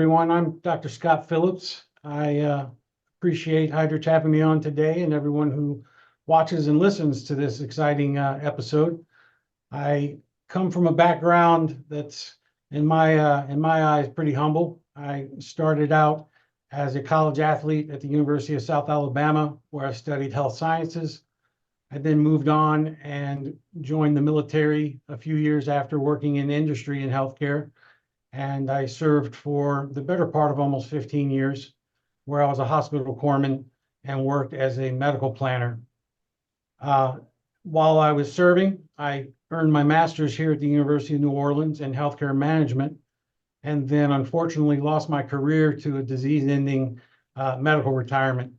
everyone. I'm Dr. Scott Phillips. I appreciate Hydrich having me on today and everyone who watches and listens to this exciting episode. I come from a background that's, in my eyes, pretty humble. I started out as a college athlete at the University of South Alabama, where I studied health sciences. I then moved on and joined the military a few years after working in industry and healthcare. And I served for the better part of almost 15 years, where I was a hospital corpsman and worked as a medical planner. While I was serving, I earned my master's here at the University of New Orleans in healthcare management, and then unfortunately lost my career to a disease-ending medical retirement.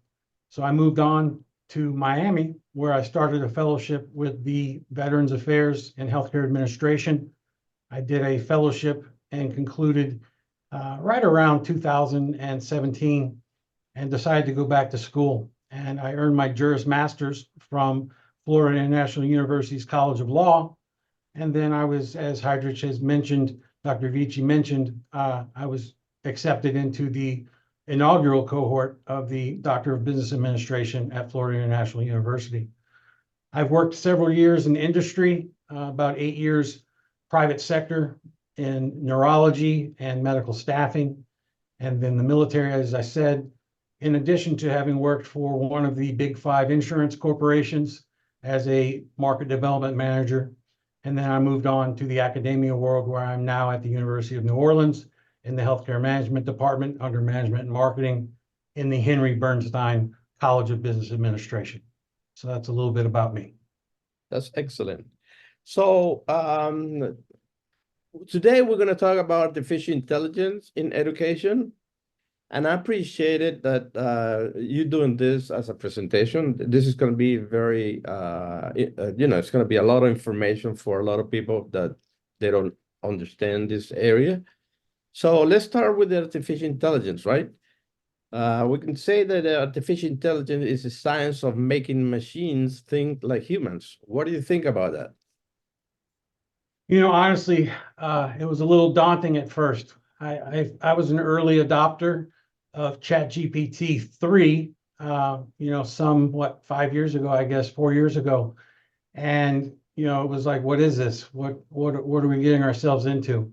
So I moved on to Miami, where I started a fellowship with the Veterans Affairs and Healthcare Administration. I did a fellowship and concluded right around 2017 and decided to go back to school. And I earned my Juris Masters from Florida International University's College of Law. And then I was, as Hydrich has mentioned, Dr. Vici mentioned, I was accepted into the inaugural cohort of the Doctor of Business Administration at Florida International University. I've worked several years in industry, about 8 years private sector in neurology and medical staffing, and then the military, as I said, in addition to having worked for one of the big 5 insurance corporations as a market development manager. And then I moved on to the academia world, where I'm now at the University of New Orleans in the healthcare management department under management and marketing in the Henry Bernstein College of Business Administration. So that's a little bit about me. That's excellent. So today we're going to talk about artificial intelligence in education. And I appreciate it that you're doing this as a presentation. This is going to be very, it's going to be a lot of information for a lot of people that they don't understand this area. So let's start with the artificial intelligence, right? We can say that artificial intelligence is the science of making machines think like humans. What do you think about that? You know, honestly, it was a little daunting at first. I was an early adopter of ChatGPT 3, somewhat 5 years ago, I guess, 4 years ago. And, it was like, what is this? What are we getting ourselves into?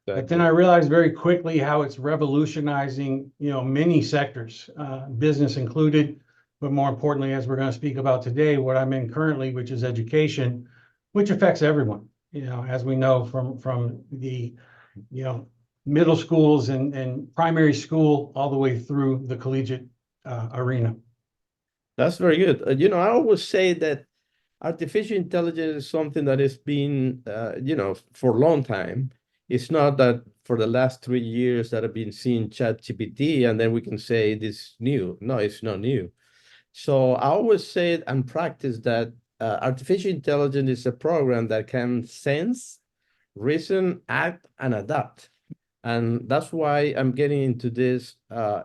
Exactly. But then I realized very quickly how it's revolutionizing, many sectors, business included, but more importantly, as we're going to speak about today, what I'm in currently, which is education, which affects everyone, as we know from the, middle schools and primary school all the way through the collegiate arena. That's very good. I always say that artificial intelligence is something that has been, for a long time. It's not that for the last 3 years that I've been seeing ChatGPT and then we can say this is new. No, it's not new. So I always say and practice that artificial intelligence is a program that can sense, reason, act, and adapt. And that's why I'm getting into this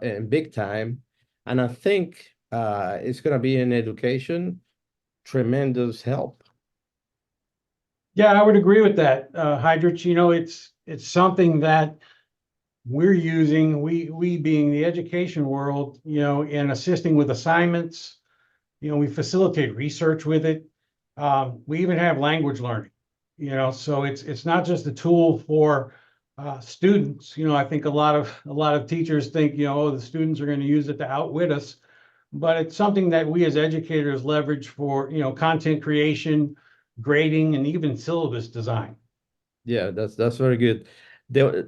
in big time. And I think it's going to be in education, tremendous help. Yeah, I would agree with that, Hydrich. It's something that we're using, we being the education world, in assisting with assignments. We facilitate research with it. We even have language learning, so it's not just a tool for students. I think a lot of teachers think, the students are going to use it to outwit us, but it's something that we as educators leverage for, content creation, grading, and even syllabus design. Yeah, that's very good.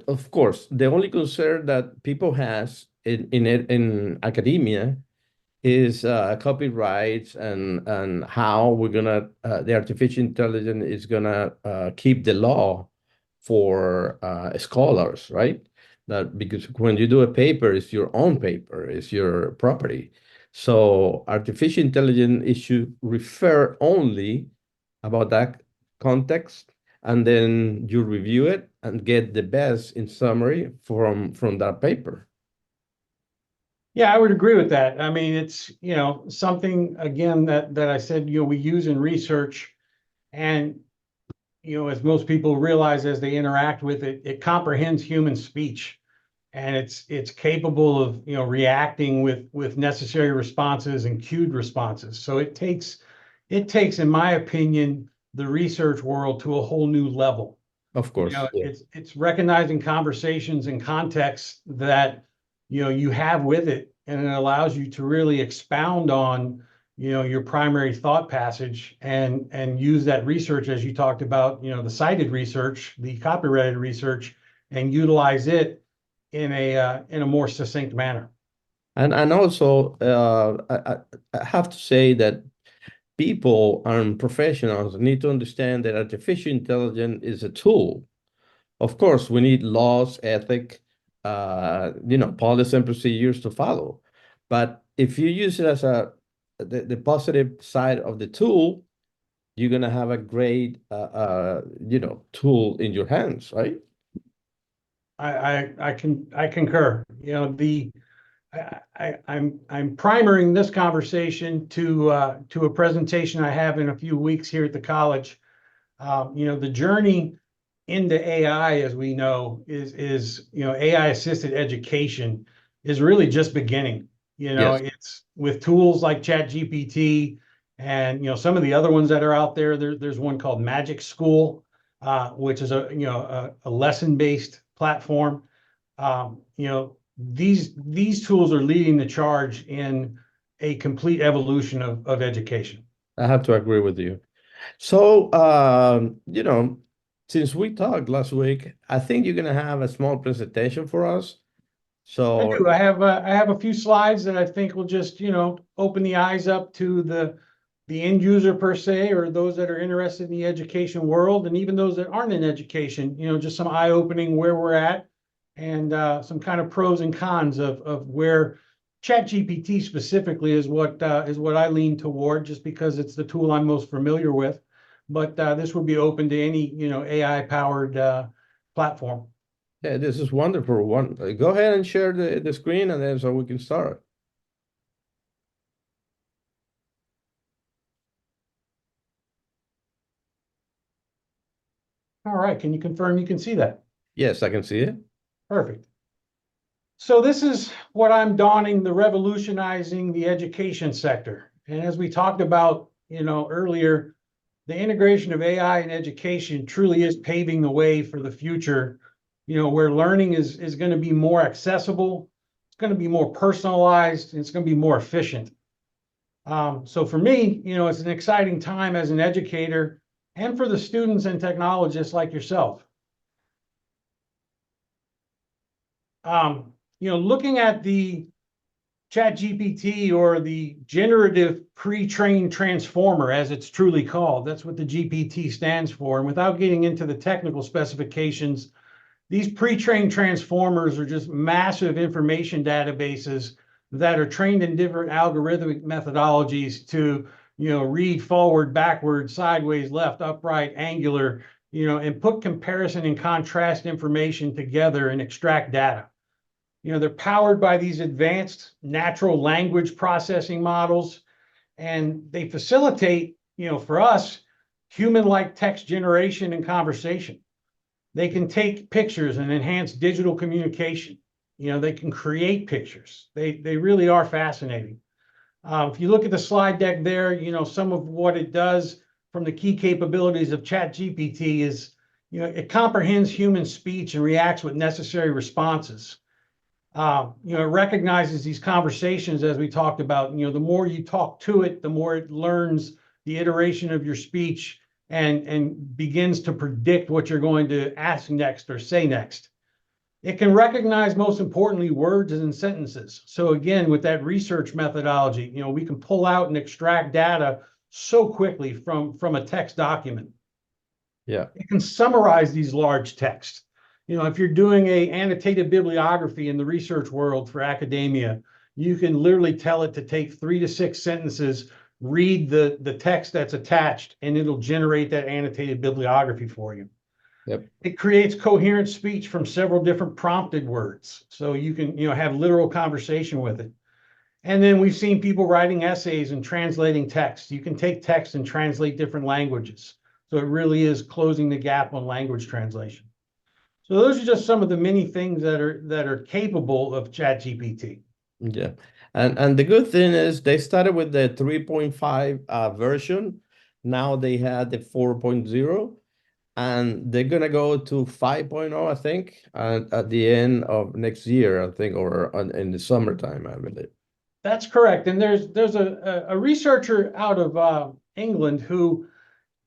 Of course, the only concern that people has in academia is copyrights and how we're gonna the artificial intelligence is gonna keep the law for scholars, right? That because when you do a paper, it's your own paper, it's your property. So artificial intelligence, it should refer only about that context, and then you review it and get the best in summary from that paper. Yeah, I would agree with that. I mean, it's, something, again, that I said, we use in research, and, as most people realize as they interact with it, it comprehends human speech. and it's capable of, reacting with necessary responses and cued responses. So it takes, in my opinion, the research world to a whole new level. Of course. Yeah. It's recognizing conversations and contexts that you have with it, and it allows you to really expound on your primary thought passage and use that research, as you talked about, the cited research, the copyrighted research, and utilize it in a more succinct manner. And also, I have to say that people and professionals need to understand that artificial intelligence is a tool. Of course, we need laws, ethic, policy and procedures to follow. But if you use it as the positive side of the tool, you're gonna have a great, tool in your hands, right? I concur. I'm primering this conversation to a presentation I have in a few weeks here at the college. The journey into AI, as we know, is AI assisted education is really just beginning. Yes, It's with tools like ChatGPT and some of the other ones that are out there. There's one called Magic School, which is a lesson-based platform. These tools are leading the charge in a complete evolution of education. I have to agree with you. So, since we talked last week, I think you're gonna have a small presentation for us. I So, do. I have a few slides that I think will just, open the eyes up to the end user per se, or those that are interested in the education world, and even those that aren't in education, just some eye-opening where we're at, and some kind of pros and cons of where ChatGPT specifically is what I lean toward, just because it's the tool I'm most familiar with. But this would be open to any, AI powered platform. yeah, this is wonderful. Go ahead and share the screen, and then so we can start. All right. Can you confirm you can see that? Yes, I can see it. Perfect. So this is what I'm donning, the revolutionizing the education sector. And as we talked about, earlier, the integration of AI in education truly is paving the way for the future, where learning is going to be more accessible, it's going to be more personalized, and it's going to be more efficient. So for me, it's an exciting time as an educator and for the students and technologists like yourself. Looking at the ChatGPT, or the generative pre-trained transformer, as it's truly called, that's what the GPT stands for. And without getting into the technical specifications, these pre-trained transformers are just massive information databases that are trained in different algorithmic methodologies to, read forward, backward, sideways, left, upright, angular, and put comparison and contrast information together and extract data. They're powered by these advanced natural language processing models, and they facilitate, for us, human-like text generation and conversation. They can take pictures and enhance digital communication. They can create pictures. They really are fascinating. If you look at the slide deck there, some of what it does from the key capabilities of ChatGPT is, it comprehends human speech and reacts with necessary responses. It recognizes these conversations, as we talked about. The more you talk to it, the more it learns the iteration of your speech and begins to predict what you're going to ask next or say next. It can recognize, most importantly, words and sentences. So again, with that research methodology, we can pull out and extract data so quickly from a text document. Yeah. It can summarize these large texts. If you're doing a annotated bibliography in the research world for academia, you can literally tell it to take 3 to 6 sentences, read the text that's attached, and it'll generate that annotated bibliography for you. Yep. It creates coherent speech from several different prompted words, so you can have literal conversation with it. And then we've seen people writing essays and translating text. You can take text and translate different languages. So it really is closing the gap on language translation. So those are just some of the many things that are capable of ChatGPT. Yeah. And the good thing is they started with the 3.5 version. Now they had the 4.0, and they're gonna go to 5.0, I think, at the end of next year, I think, or in the summertime, I believe. That's correct. And there's a researcher out of England who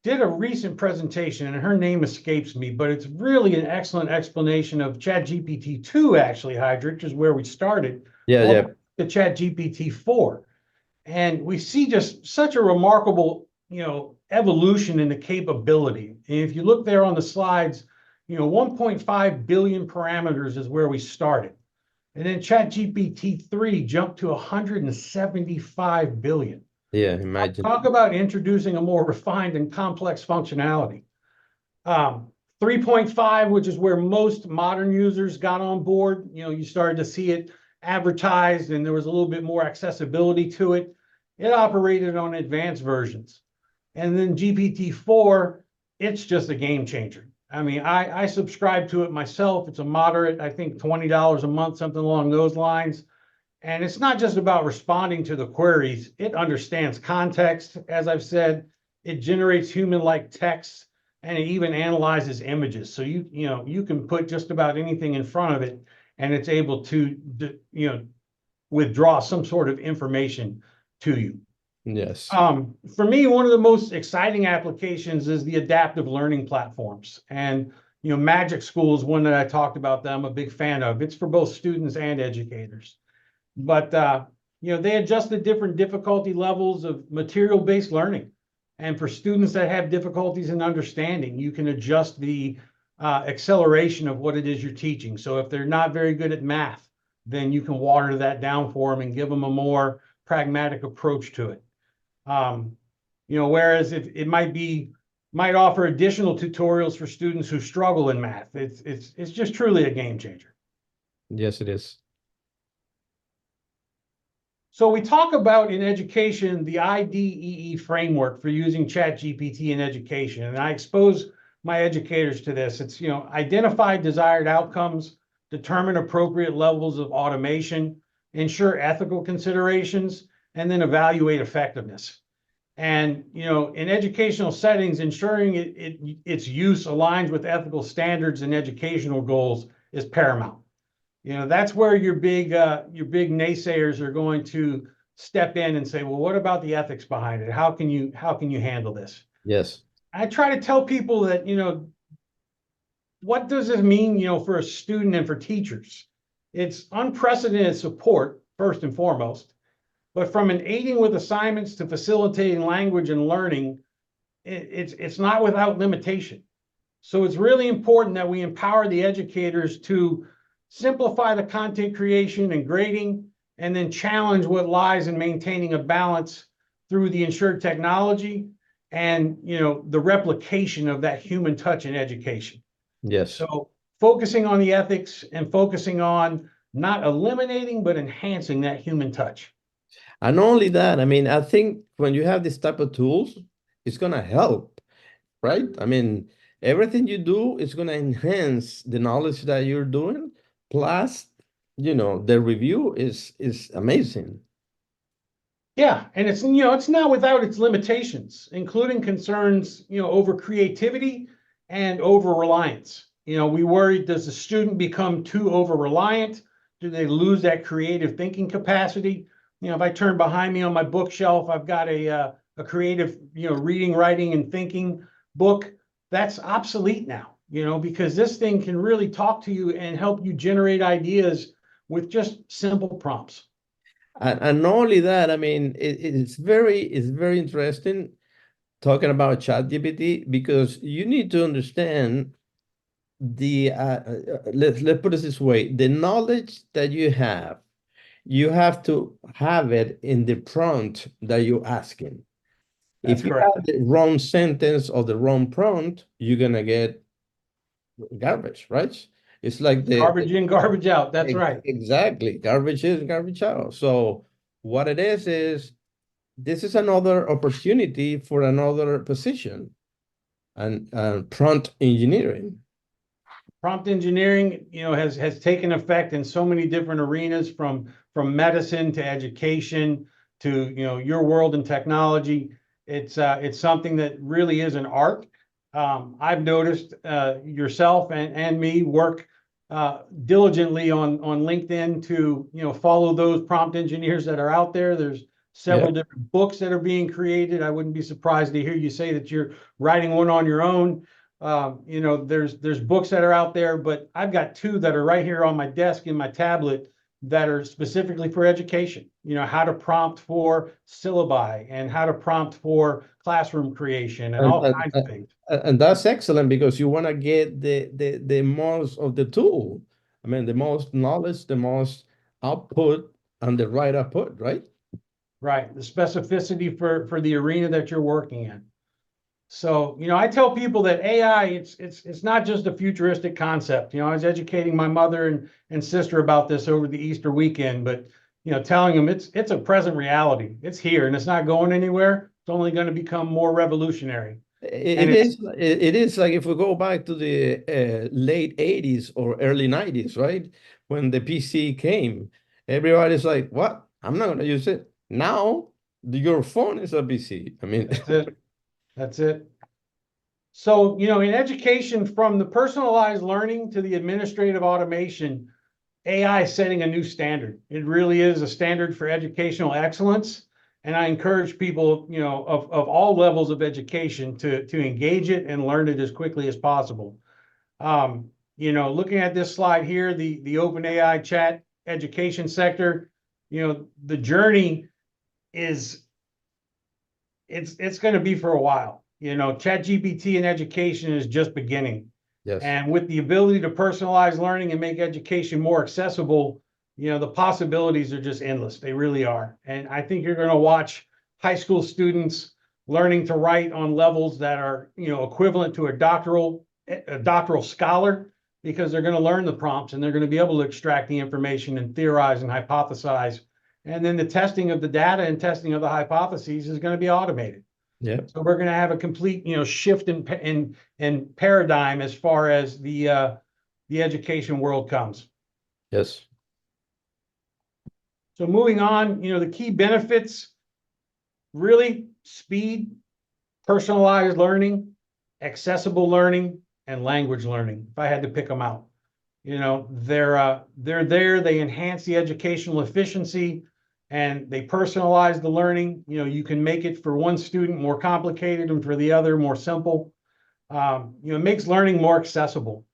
did a recent presentation, and her name escapes me, but it's really an excellent explanation of ChatGPT 2, actually, Hydrich, is where we started, Yeah, all yeah. the ChatGPT 4. And we see just such a remarkable, evolution in the capability. And if you look there on the slides, 1.5 billion parameters is where we started. And then ChatGPT 3 jumped to 175 billion. Yeah, imagine. Talk about introducing a more refined and complex functionality. 3.5, which is where most modern users got on board, you started to see it advertised and there was a little bit more accessibility to it. It operated on advanced versions. And then GPT-4, it's just a game changer. I mean, I subscribe to it myself. It's a moderate, I think $20 a month, something along those lines. And it's not just about responding to the queries. It understands context, as I've said. It generates human-like text, and it even analyzes images. So you can put just about anything in front of it, and it's able to withdraw some sort of information to you. Yes. For me, one of the most exciting applications is the adaptive learning platforms. And Magic School is one that I talked about that I'm a big fan of. It's for both students and educators. But they adjust the different difficulty levels of material-based learning. And for students that have difficulties in understanding, you can adjust the acceleration of what it is you're teaching. So if they're not very good at math, then you can water that down for them and give them a more pragmatic approach to it. Whereas if it might offer additional tutorials for students who struggle in math. It's just truly a game changer. Yes, it is. So we talk about in education the IDEE framework for using ChatGPT in education, and I expose my educators to this. It's identify desired outcomes, determine appropriate levels of automation, ensure ethical considerations, and then evaluate effectiveness. And in educational settings, ensuring its use aligns with ethical standards and educational goals is paramount. That's where your big naysayers are going to step in and say, well, what about the ethics behind it? How can you handle this? Yes. I try to tell people that, what does this mean, for a student and for teachers? It's unprecedented support, first and foremost, but from an aiding with assignments to facilitating language and learning, it's not without limitation. So it's really important that we empower the educators to simplify the content creation and grading, and then challenge what lies in maintaining a balance through the ensured technology and the replication of that human touch in education. Yes. So focusing on the ethics and focusing on not eliminating, but enhancing that human touch. And not only that, I mean, I think when you have this type of tools, it's gonna help, right? I mean, everything you do is gonna enhance the knowledge that you're doing. Plus, the review is amazing. Yeah, and it's not without its limitations, including concerns over creativity and over reliance. We worry, does the student become too over reliant? Do they lose that creative thinking capacity? If I turn behind me on my bookshelf, I've got a creative reading, writing, and thinking book that's obsolete now. Because this thing can really talk to you and help you generate ideas with just simple prompts. And not only that, I mean, it's very interesting talking about ChatGPT, because you need to understand the let's put it this way: the knowledge that you have to have it in the prompt that you're asking. That's If you correct. have the wrong sentence or the wrong prompt, you're gonna get garbage, right? It's like Garbage in, garbage out. That's right. exactly, garbage in, garbage out. So what it is this is another opportunity for another position, and prompt engineering. Prompt engineering, has taken effect in so many different arenas, from medicine to education to, your world and technology. It's something that really is an art. I've noticed yourself and me work diligently on LinkedIn to, follow those prompt engineers that are out there. There's several Yeah. different books that are being created. I wouldn't be surprised to hear you say that you're writing one on your own. There's books that are out there, but I've got two that are right here on my desk in my tablet that are specifically for education. How to prompt for syllabi and how to prompt for classroom creation and And, all and, kinds of and things. and that's excellent because you want to get the most of the tool. I mean, the most knowledge, the most output, and the right output, right? Right. The specificity for the arena that you're working in. So, I tell people that AI, it's not just a futuristic concept. I was educating my mother and sister about this over the Easter weekend, but telling them it's a present reality. It's here and it's not going anywhere. It's only going to become more revolutionary. And It is like if we go back to the late 80s or early 90s, right? When the PC came, everybody's like, what? I'm not going to use it. Now, your phone is a PC. I mean, that's it. That's it. So, in education, from the personalized learning to the administrative automation, AI is setting a new standard. It really is a standard for educational excellence. And I encourage people, of all levels of education to engage it and learn it as quickly as possible. Looking at this slide here, the OpenAI chat education sector, the journey is it's going to be for a while. Chat GPT in education is just beginning. yes. And with the ability to personalize learning and make education more accessible, the possibilities are just endless. They really are. And I think you're going to watch high school students learning to write on levels that are, equivalent to a doctoral scholar, because they're going to learn the prompts and they're going to be able to extract the information and theorize and hypothesize. And then the testing of the data and testing of the hypotheses is going to be automated. Yeah. So we're going to have a complete, shift in paradigm as far as the education world comes. Yes. So moving on, the key benefits: really speed, personalized learning, accessible learning, and language learning. If I had to pick them out, they're there. They enhance the educational efficiency, and they personalize the learning. You can make it for one student more complicated and for the other more simple. It makes learning more accessible.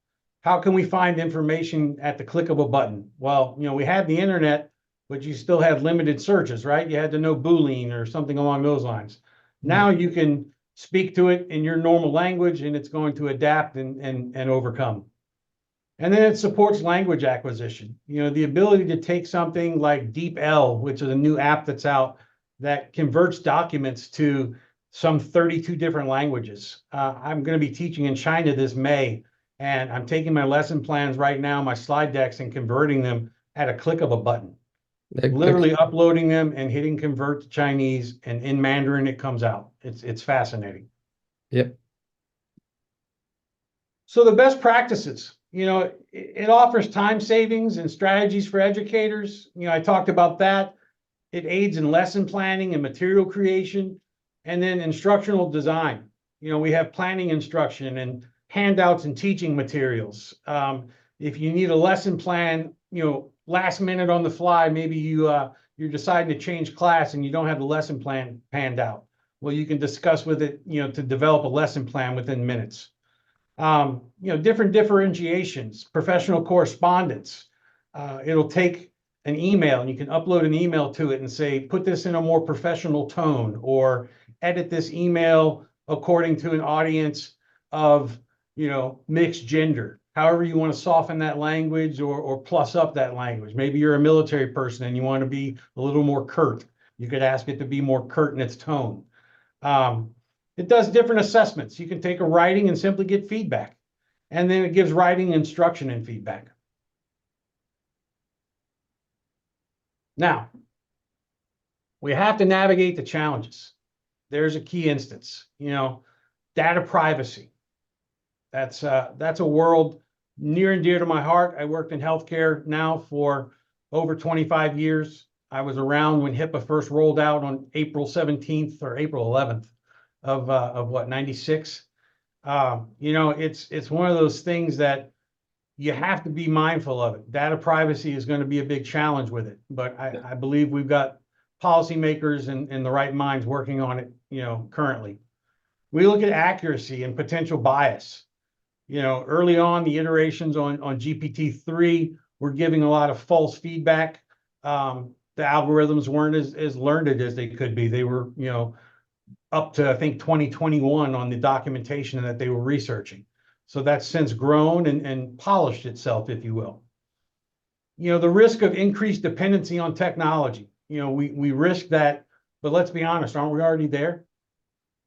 How can we find information at the click of a button? Well, we had the internet, but you still had limited searches, right? You had to know Boolean or something along those lines. Now you can speak to it in your normal language and it's going to adapt and overcome. And then it supports language acquisition. The ability to take something like DeepL, which is a new app that's out that converts documents to some 32 different languages. I'm going to be teaching in China this May, and I'm taking my lesson plans right now, my slide decks, and converting them at a click of a button. Literally uploading them and hitting convert to Chinese, and in Mandarin it comes out. It's fascinating. Yep. So the best practices, it offers time savings and strategies for educators. I talked about that. It aids in lesson planning and material creation, and then instructional design. We have planning instruction and handouts and teaching materials. If you need a lesson plan, last minute on the fly, maybe you're deciding to change class and you don't have the lesson plan panned out. Well, you can discuss with it, to develop a lesson plan within minutes. Different differentiations, professional correspondence. It'll take an email and you can upload an email to it and say, put this in a more professional tone, or edit this email according to an audience of, mixed gender. However you want to soften that language or plus up that language. Maybe you're a military person and you want to be a little more curt. You could ask it to be more curt in its tone. It does different assessments. You can take a writing and simply get feedback. And then it gives writing instruction and feedback. Now, we have to navigate the challenges. There's a key instance, data privacy. That's a world near and dear to my heart. I worked in healthcare now for over 25 years. I was around when HIPAA first rolled out on April 17th or April 11th of what, 96. It's one of those things that you have to be mindful of it. Data privacy is going to be a big challenge with it, but I believe we've got policymakers and the right minds working on it, currently. We look at accuracy and potential bias. Early on, the iterations on GPT-3 were giving a lot of false feedback. The algorithms weren't as learned as they could be. They were, up to, I think, 2021 on the documentation that they were researching. So that's since grown and polished itself, if you will. The risk of increased dependency on technology. We risk that, but let's be honest, aren't we already there?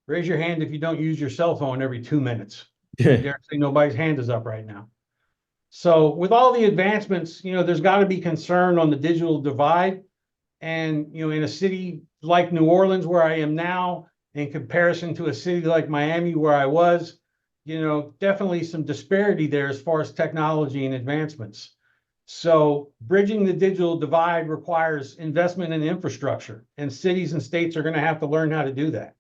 Raise your hand if you don't use your cell phone every 2 minutes. I dare say nobody's hand is up right now. So with all the advancements, there's got to be concern on the digital divide. And, in a city like New Orleans, where I am now, in comparison to a city like Miami, where I was, definitely some disparity there as far as technology and advancements. So bridging the digital divide requires investment in infrastructure, and cities and states are going to have to learn how to do that.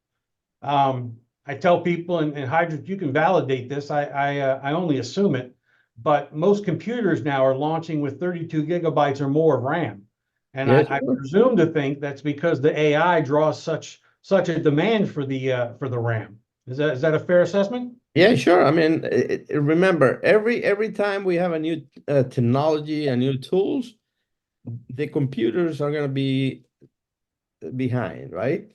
I tell people, and Hydra, you can validate this, I only assume it, but most computers now are launching with 32 gigabytes or more of RAM. And Yes, I presume to think that's because the AI draws such a demand for the RAM. Is that a fair assessment? yeah, sure. I mean, remember, every time we have a new technology and new tools, the computers are going to be behind, right?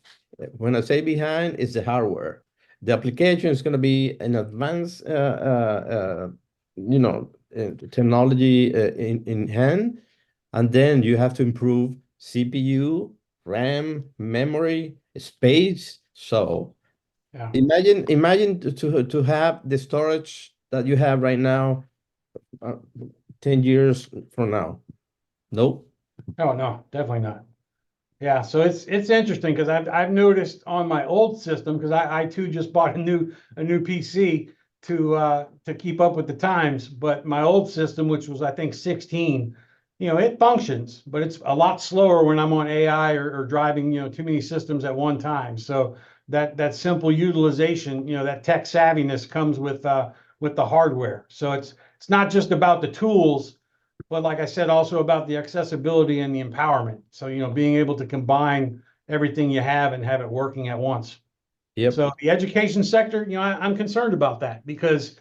When I say behind, it's the hardware. The application is going to be an advanced, technology in hand, and then you have to improve CPU, RAM, memory, space. So Yeah. imagine to have the storage that you have right now, 10 years from now. Nope. Oh, no, definitely not. Yeah, so it's interesting because I've noticed on my old system, because I too just bought a new PC to keep up with the times, but my old system, which was I think 16, it functions, but it's a lot slower when I'm on AI or driving too many systems at one time. So that simple utilization, that tech savviness comes with the hardware. So it's not just about the tools, but like I said, also about the accessibility and the empowerment. So, being able to combine everything you have and have it working at once. Yep. So the education sector, I'm concerned about that because,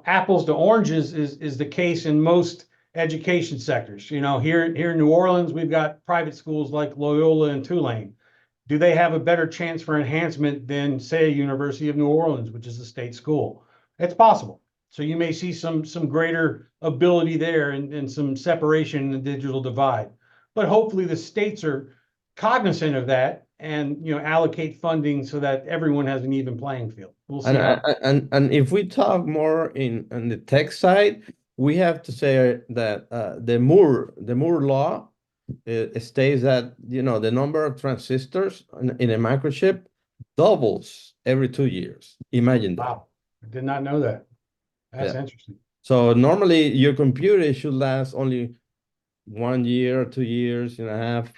apples to oranges is the case in most education sectors. Here in New Orleans, we've got private schools like Loyola and Tulane. Do they have a better chance for enhancement than, say, University of New Orleans, which is a state school? It's possible. So you may see some greater ability there and some separation in the digital divide. But hopefully the states are cognizant of that and allocate funding so that everyone has an even playing field. We'll see how. And if we talk more on the tech side, we have to say that the Moore law states that the number of transistors in a microchip doubles every 2 years. Imagine that. Wow, I did not know that. That's Yeah. interesting. So normally your computer should last only 1 year, 2 years and a half.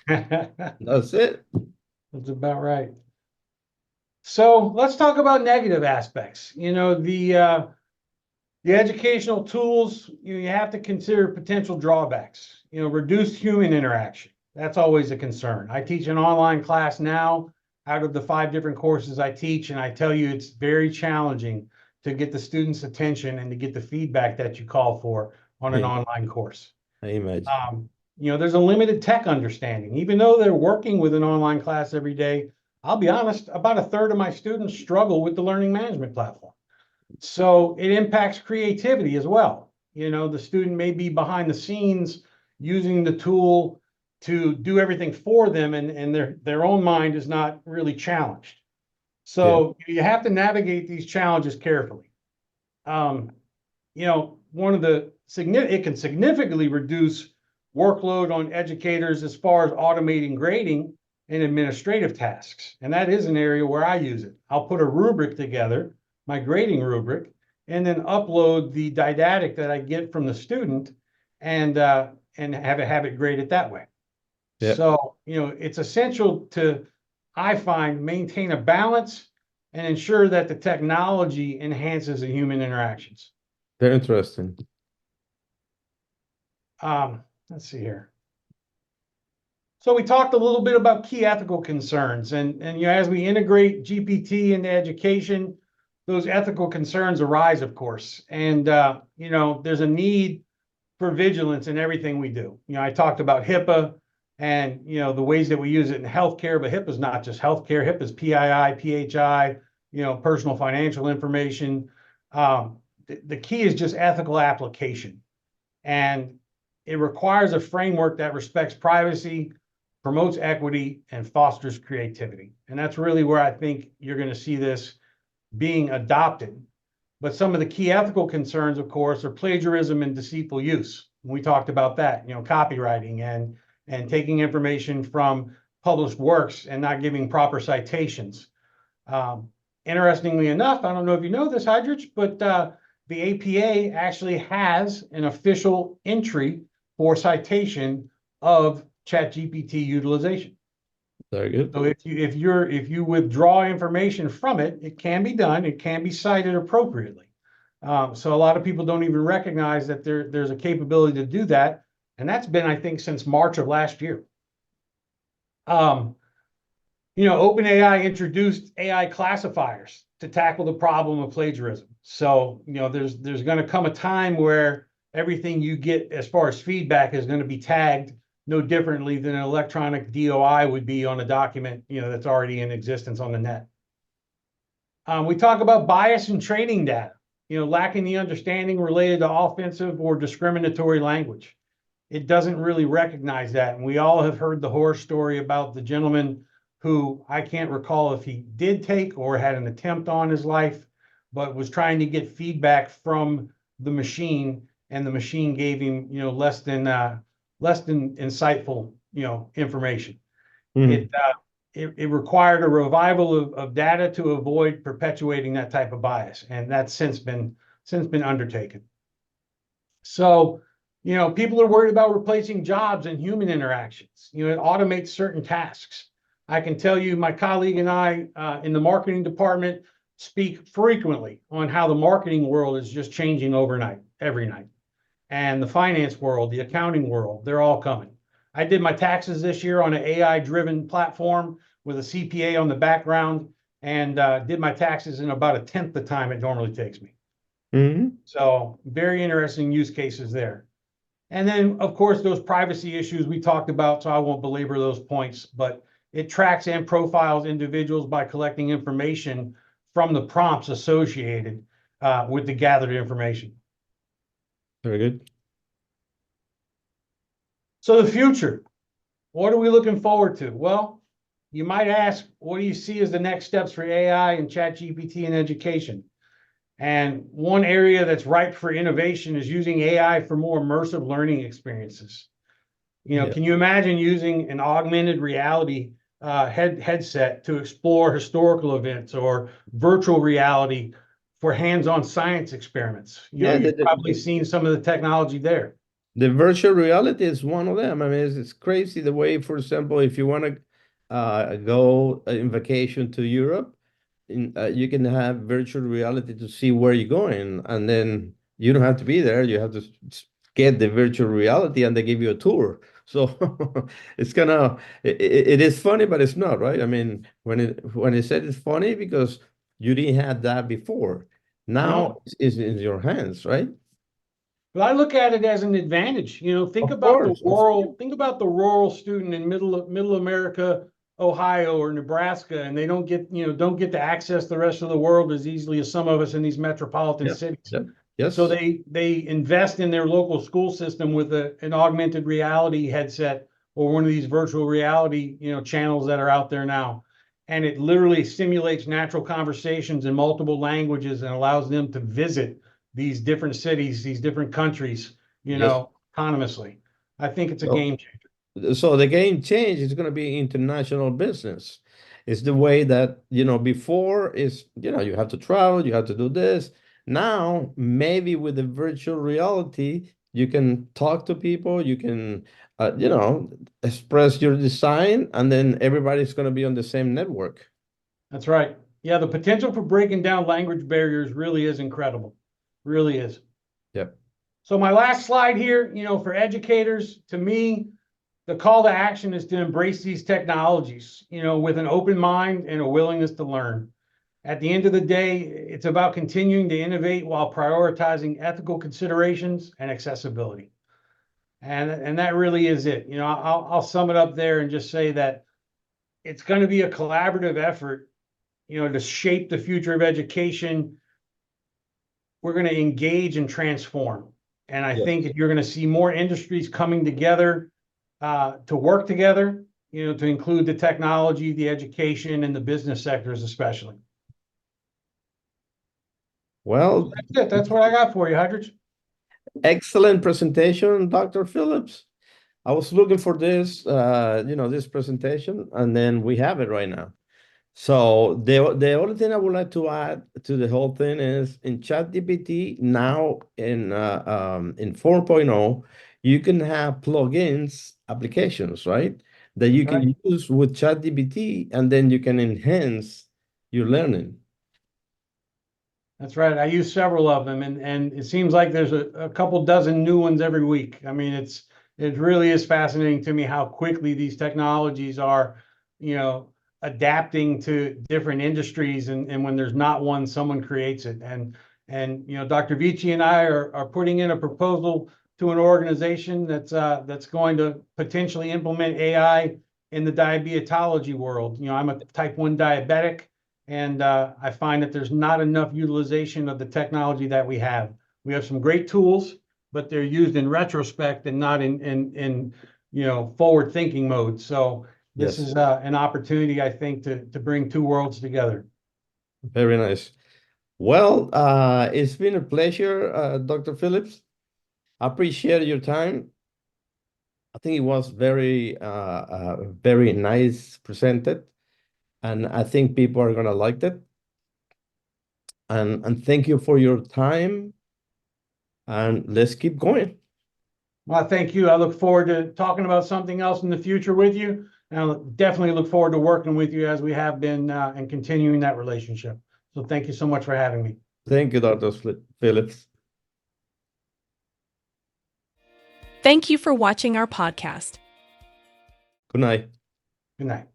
That's it. That's about right. So let's talk about negative aspects. The educational tools, you have to consider potential drawbacks. Reduced human interaction. That's always a concern. I teach an online class now out of the 5 different courses I teach, and I tell you it's very challenging to get the students' attention and to get the feedback that you call for on an online course. I imagine. There's a limited tech understanding. Even though they're working with an online class every day, I'll be honest, about a third of my students struggle with the learning management platform. So it impacts creativity as well. The student may be behind the scenes using the tool to do everything for them, and their own mind is not really challenged. So you have to navigate these challenges carefully. One of the it can significantly reduce workload on educators as far as automating grading and administrative tasks. And that is an area where I use it. I'll put a rubric together, my grading rubric, and then upload the didactic that I get from the student and have it graded that way. Yeah, So, it's essential to, I find, maintain a balance and ensure that the technology enhances the human interactions. very interesting. Let's see here. So we talked a little bit about key ethical concerns, and as we integrate GPT into education, those ethical concerns arise, of course. And there's a need for vigilance in everything we do. I talked about HIPAA and the ways that we use it in healthcare, but HIPAA is not just healthcare. HIPAA is PII, PHI, personal financial information. The key is just ethical application, and it requires a framework that respects privacy, promotes equity, and fosters creativity. And that's really where I think you're going to see this being adopted. But some of the key ethical concerns, of course, are plagiarism and deceitful use. We talked about that, copywriting and taking information from published works and not giving proper citations. Interestingly enough, I don't know if you know this, Hydrich, but the APA actually has an official entry for citation of ChatGPT utilization. Very good. So if you withdraw information from it, it can be done. It can be cited appropriately. So a lot of people don't even recognize that there's a capability to do that, and that's been, I think, since March of last year. OpenAI introduced AI classifiers to tackle the problem of plagiarism. So there's going to come a time where everything you get as far as feedback is going to be tagged no differently than an electronic DOI would be on a document, that's already in existence on the net. We talk about bias in training data, lacking the understanding related to offensive or discriminatory language. It doesn't really recognize that. And we all have heard the horror story about the gentleman who, I can't recall if he did take or had an attempt on his life, but was trying to get feedback from the machine, and the machine gave him, less than insightful, information. Mhm. It required a revival of data to avoid perpetuating that type of bias, and that's since been undertaken. So, people are worried about replacing jobs and human interactions. It automates certain tasks. I can tell you, my colleague and I in the marketing department speak frequently on how the marketing world is just changing overnight, every night. And the finance world, the accounting world, they're all coming. I did my taxes this year on an AI-driven platform with a CPA on the background, and did my taxes in about 1/10 the time it normally takes me. Mhm. So very interesting use cases there. And then, of course, those privacy issues we talked about, so I won't belabor those points, but it tracks and profiles individuals by collecting information from the prompts associated with the gathered information. Very good. So the future, what are we looking forward to? Well, you might ask, what do you see as the next steps for AI and ChatGPT in education? And one area that's ripe for innovation is using AI for more immersive learning experiences. Yeah. Can you imagine using an augmented reality headset to explore historical events, or virtual reality for hands-on science experiments? Yeah, You've probably seen some of the technology there. the virtual reality is one of them. I mean, it's crazy the way, for example, if you want to go in vacation to Europe, you can have virtual reality to see where you're going, and then you don't have to be there. You have to get the virtual reality, and they give you a tour. So it's kind of it is funny, but it's not, right? I mean, when it said it's funny because you didn't have that before. Now No, it's in your hands, right? but I look at it as an advantage. Think Of about course, of course. think about the rural student in middle America, Ohio or Nebraska, and they don't get to access the rest of the world as easily as some of us in these metropolitan Yeah, cities. yeah, So yes, they invest in their local school system with an augmented reality headset or one of these virtual reality, channels that are out there now. And it literally simulates natural conversations in multiple languages and allows them to visit these different cities, these different countries, yes. autonomously. I think it's a So, game changer. so the game change is going to be international business. It's the way that, before is, you have to travel, you have to do this. Now, maybe with the virtual reality, you can talk to people, you can, express your design, and then everybody's going to be on the same network. That's right. Yeah, the potential for breaking down language barriers really is incredible. Really is. Yep. So my last slide here, for educators, to me, the call to action is to embrace these technologies, with an open mind and a willingness to learn. At the end of the day, it's about continuing to innovate while prioritizing ethical considerations and accessibility. And that really is it. I'll sum it up there and just say that it's going to be a collaborative effort, to shape the future of education. We're going to engage and transform. And I think you're going to see more industries coming together to work together, to include the technology, the education, and the business sectors especially. Well, That's it. That's what I got for you, Hudrich. excellent presentation, Dr. Phillips. I was looking for this, this presentation, and then we have it right now. So the only thing I would like to add to the whole thing is in ChatGPT now in 4.0, you can have plugins applications, right? That you can use with ChatGPT, and then you can enhance your learning. That's right. I use several of them, and it seems like there's a couple dozen new ones every week. I mean, it really is fascinating to me how quickly these technologies are, adapting to different industries, and when there's not one, someone creates it. And Dr. Vici and I are putting in a proposal to an organization that's going to potentially implement AI in the diabetology world. I'm a type 1 diabetic. And I find that there's not enough utilization of the technology that we have. We have some great tools, but they're used in retrospect and not in forward thinking mode. So this is an opportunity, I think, to bring two worlds together. Very nice. Well, it's been a pleasure, Dr. Phillips. I appreciate your time. I think it was very nice presented, and I think people are gonna like it. And thank you for your time, and let's keep going. Well, thank you. I look forward to talking about something else in the future with you. And I'll definitely look forward to working with you as we have been and continuing that relationship. So thank you so much for having me. Thank you, Dr. Phillips. Thank you for watching our podcast. Good night. Good night.